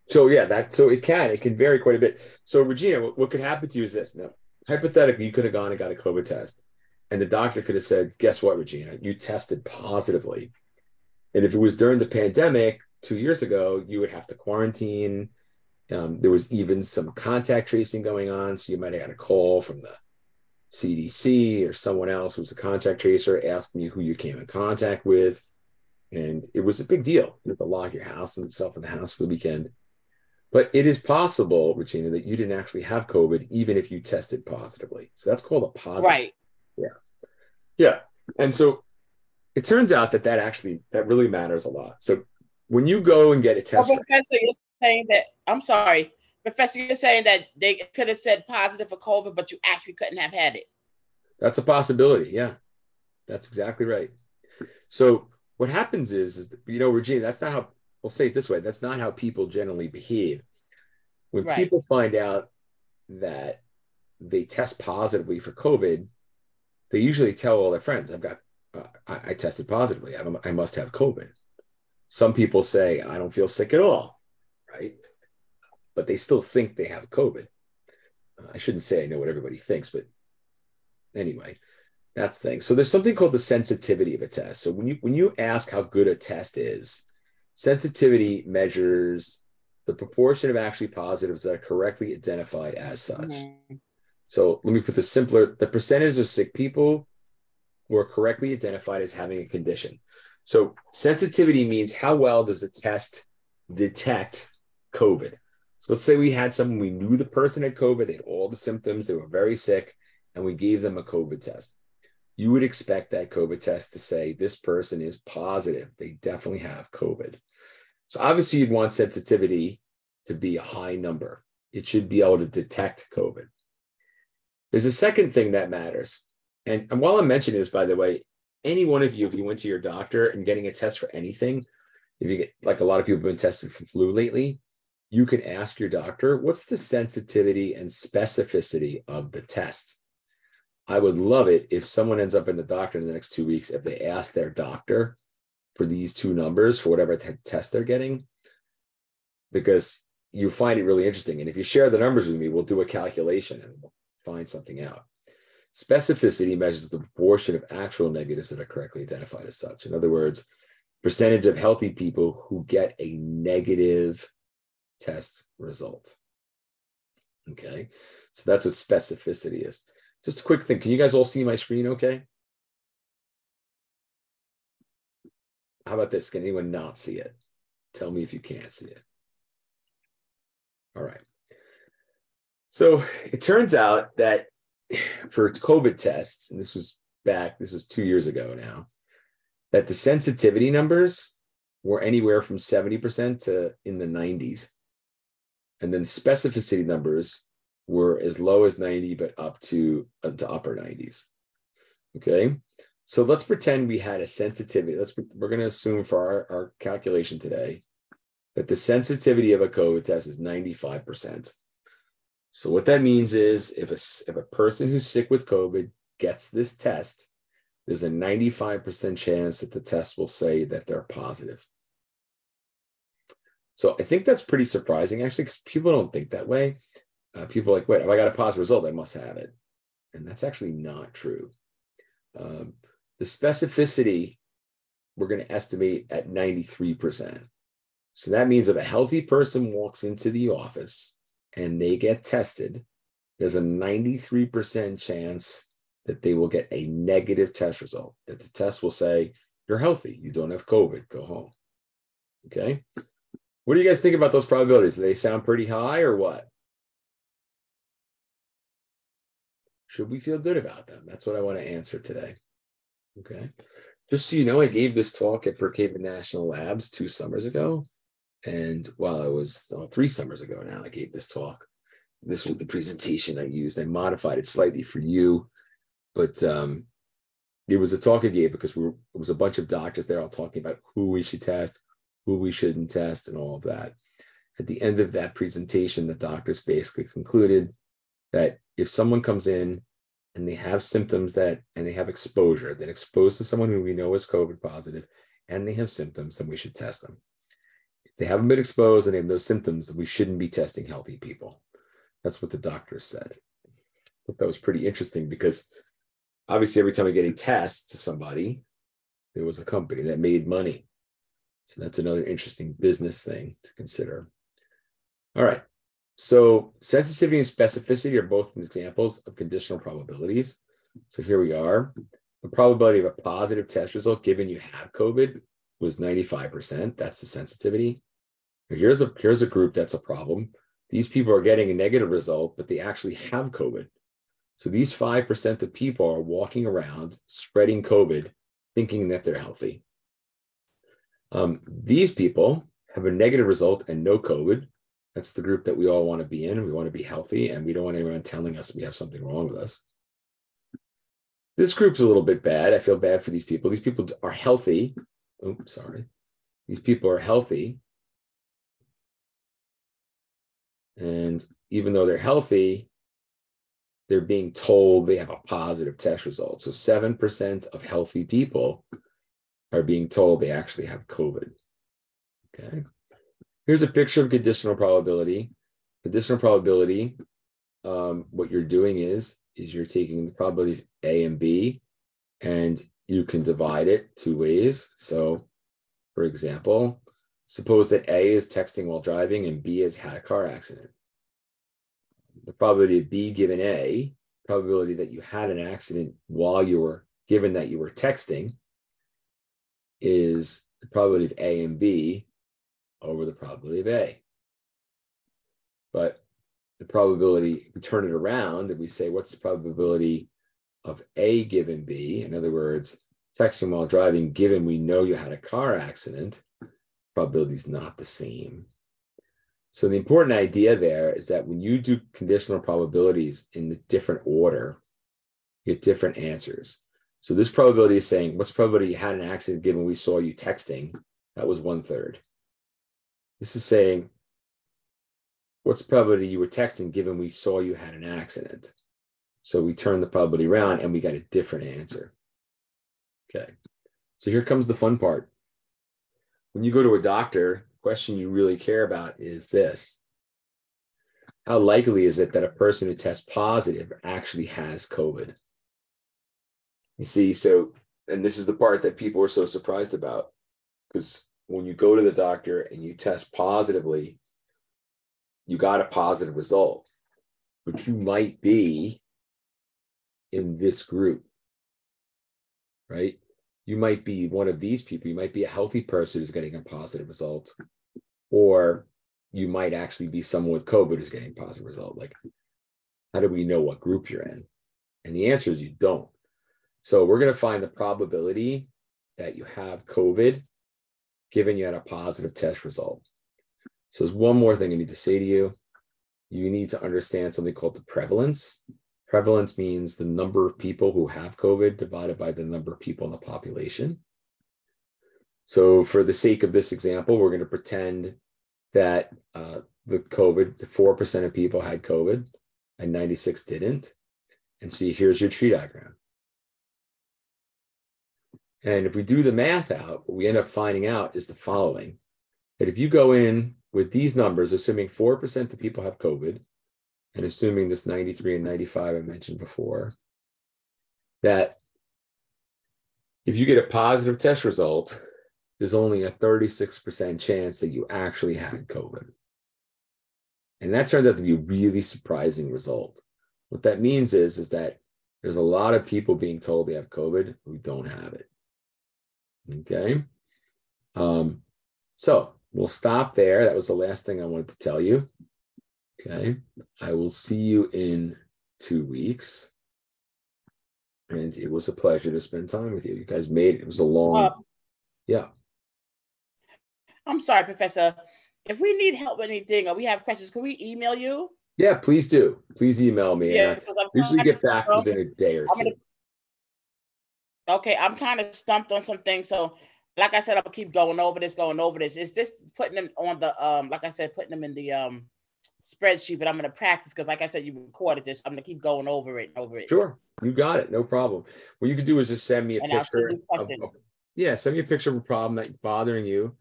[SPEAKER 5] So yeah, so it can vary quite a bit. So Regina, what could happen to you is this. Now, hypothetically, you could have gone and got a COVID test, and the doctor could have said, guess what, Regina, you tested positively. And if it was during the pandemic 2 years ago, you would have to quarantine. There was even some contact tracing going on. So you might have got a call from the CDC or someone else who's a contact tracer asking you who you came in contact with. And it was a big deal. You have to lock your house and yourself in the house for the weekend. But it is possible, Regina, that you didn't actually have COVID, even if you tested positively. So that's called a positive.
[SPEAKER 6] Right.
[SPEAKER 5] Yeah. Yeah. And so it turns out that really matters a lot. So when you go and get a test.
[SPEAKER 6] Professor, you're saying that, I'm sorry, Professor, you're saying that they could have said positive for COVID, but you actually couldn't have had it.
[SPEAKER 5] That's a possibility. Yeah. That's exactly right. So what happens is Regina, that's not how, we'll say it this way, that's not how people generally behave. When people find out that they test positively for COVID, they usually tell all their friends, I tested positively. I must have COVID. Some people say, I don't feel sick at all, right? But they still think they have COVID. I shouldn't say I know what everybody thinks, but anyway, that's the thing. So there's something called the sensitivity of a test. So when you ask how good a test is, sensitivity measures the proportion of actually positives that are correctly identified as such. Mm-hmm. So let me put this simpler. The percentage of sick people who are correctly identified as having a condition. So sensitivity means how well does the test detect COVID? So let's say we had someone, we knew the person had COVID, they had all the symptoms, they were very sick, and we gave them a COVID test. You would expect that COVID test to say, this person is positive. They definitely have COVID. So obviously you'd want sensitivity to be a high number. It should be able to detect COVID. There's a second thing that matters. And while I'm mentioning this, by the way, any one of you, if you went to your doctor and getting a test for anything, if you get, like a lot of people have been tested for flu lately, you can ask your doctor, what's the sensitivity and specificity of the test? I would love it if someone ends up in the doctor in the next 2 weeks, if they ask their doctor for these two numbers for whatever test they're getting, because you find it really interesting. And if you share the numbers with me, we'll do a calculation and we'll find something out. Specificity measures the proportion of actual negatives that are correctly identified as such. In other words, percentage of healthy people who get a negative test result. Okay, so that's what specificity is. Just a quick thing. Can you guys all see my screen okay? How about this? Can anyone not see it? Tell me if you can't see it. All right. So it turns out that for COVID tests, and this was 2 years ago now, that the sensitivity numbers were anywhere from 70% to in the 90s. And then specificity numbers were as low as 90, but up to upper 90s. Okay. So let's pretend we had a sensitivity. We're going to assume for our calculation today that the sensitivity of a COVID test is 95%. So what that means is if a person who's sick with COVID gets this test, there's a 95% chance that the test will say that they're positive. So I think that's pretty surprising, actually, because people don't think that way. People are like, wait, if I got a positive result, I must have it. And that's actually not true. The specificity, we're going to estimate at 93%. So that means if a healthy person walks into the office and they get tested, there's a 93% chance that they will get a negative test result, that the test will say, you're healthy, you don't have COVID, go home. Okay. What do you guys think about those probabilities? Do they sound pretty high or what? Should we feel good about them? That's what I want to answer today. Okay. Just so you know, I gave this talk at Brookhaven National Labs 2 summers ago. And while I was 3 summers ago now, I gave this talk. This was the presentation I used. I modified it slightly for you, but it was a talk I gave because it was a bunch of doctors there all talking about who we should test, who we shouldn't test, and all of that. At the end of that presentation, the doctors basically concluded that if someone comes in and they have symptoms and they have exposure, that exposed to someone who we know is COVID positive, and they have symptoms, then we should test them. If they haven't been exposed and they have those symptoms, we shouldn't be testing healthy people. That's what the doctors said. I thought that was pretty interesting because obviously every time I get a test to somebody, there was a company that made money. So that's another interesting business thing to consider. All right. So sensitivity and specificity are both examples of conditional probabilities. So here we are. The probability of a positive test result given you have COVID was 95%. That's the sensitivity. Here's a group that's a problem. These people are getting a negative result, but they actually have COVID. So these 5% of people are walking around spreading COVID, thinking that they're healthy. These people have a negative result and no COVID. That's the group that we all want to be in. We want to be healthy, and we don't want anyone telling us we have something wrong with us. This group's a little bit bad. I feel bad for these people. These people are healthy. Oops, sorry. These people are healthy. And even though they're healthy, they're being told they have a positive test result. So 7% of healthy people are being told they actually have COVID. Okay. Here's a picture of conditional probability. Conditional probability, what you're doing is you're taking the probability of A and B, and you can divide it 2 ways. So, for example, suppose that A is texting while driving and B has had a car accident. The probability of B given A, probability that you had an accident while you were given that you were texting, is the probability of A and B over the probability of A. But the probability, we turn it around and we say, what's the probability of A given B? In other words, texting while driving, given we know you had a car accident, probability is not the same. So the important idea there is that when you do conditional probabilities in the different order, you get different answers. So this probability is saying, what's the probability you had an accident given we saw you texting? That was 1/3. This is saying, what's the probability you were texting given we saw you had an accident? So we turn the probability around and we got a different answer. Okay. So here comes the fun part. When you go to a doctor, the question you really care about is this: how likely is it that a person who tests positive actually has COVID? You see, so, and this is the part that people are so surprised about, because when you go to the doctor and you test positively, you got a positive result, but you might be in this group, right? You might be one of these people. You might be a healthy person who's getting a positive result, or you might actually be someone with COVID who's getting a positive result. Like, how do we know what group you're in? And the answer is you don't. So we're going to find the probability that you have COVID given you had a positive test result. So there's one more thing I need to say to you. You need to understand something called the prevalence. Prevalence means the number of people who have COVID divided by the number of people in the population. So for the sake of this example, we're going to pretend that the 4% of people had COVID and 96 didn't. And so here's your tree diagram. And if we do the math out, what we end up finding out is the following, that if you go in with these numbers, assuming 4% of people have COVID, and assuming this 93 and 95 I mentioned before, that if you get a positive test result, there's only a 36% chance that you actually had COVID. And that turns out to be a really surprising result. What that means is that there's a lot of people being told they have COVID who don't have it. Okay. So we'll stop there. That was the last thing I wanted to tell you. Okay. I will see you in 2 weeks. And it was a pleasure to spend time with you. You guys made it. It was a long, yeah.
[SPEAKER 6] I'm sorry, Professor. If we need help with anything or we have questions, can we email you?
[SPEAKER 5] Yeah, please do. Please email me.
[SPEAKER 6] Yeah,
[SPEAKER 5] and I usually get back within a day or two.
[SPEAKER 6] Okay, I'm kind of stumped on some things. So, like I said, I'm gonna keep going over this. Is this putting them on the like I said, putting them in the spreadsheet? But I'm gonna practice because, like I said, you recorded this. I'm gonna keep going over it.
[SPEAKER 5] Sure, you got it. No problem. What you can do is just send me a picture. Yeah, send me a picture of a problem that's bothering you.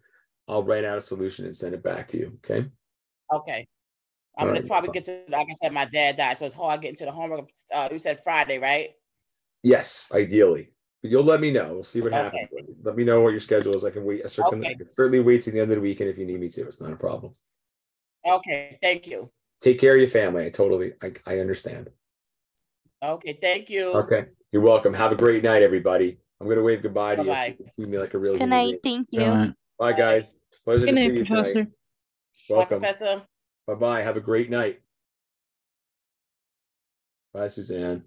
[SPEAKER 5] I'll write out a solution and send it back to you. Okay.
[SPEAKER 6] Okay. I'm gonna probably get to, like I said, my dad died, so it's hard getting to the homework. You said Friday, right? Yes,
[SPEAKER 5] ideally. But you'll let me know. We'll see what happens. Let me know what your schedule is. I can wait. I can certainly wait to the end of the weekend if you need me to. It's not a problem.
[SPEAKER 6] Okay, thank you.
[SPEAKER 5] Take care of your family. I understand.
[SPEAKER 6] Okay, thank you.
[SPEAKER 5] Okay, you're welcome. Have a great night, everybody. I'm gonna wave goodbye to you so you can see me like a real
[SPEAKER 7] good night. Thank you.
[SPEAKER 5] Bye, guys. Pleasure to see you tonight. Welcome.
[SPEAKER 6] Bye, Professor.
[SPEAKER 5] Bye-bye. Have a great night. Bye, Suzanne.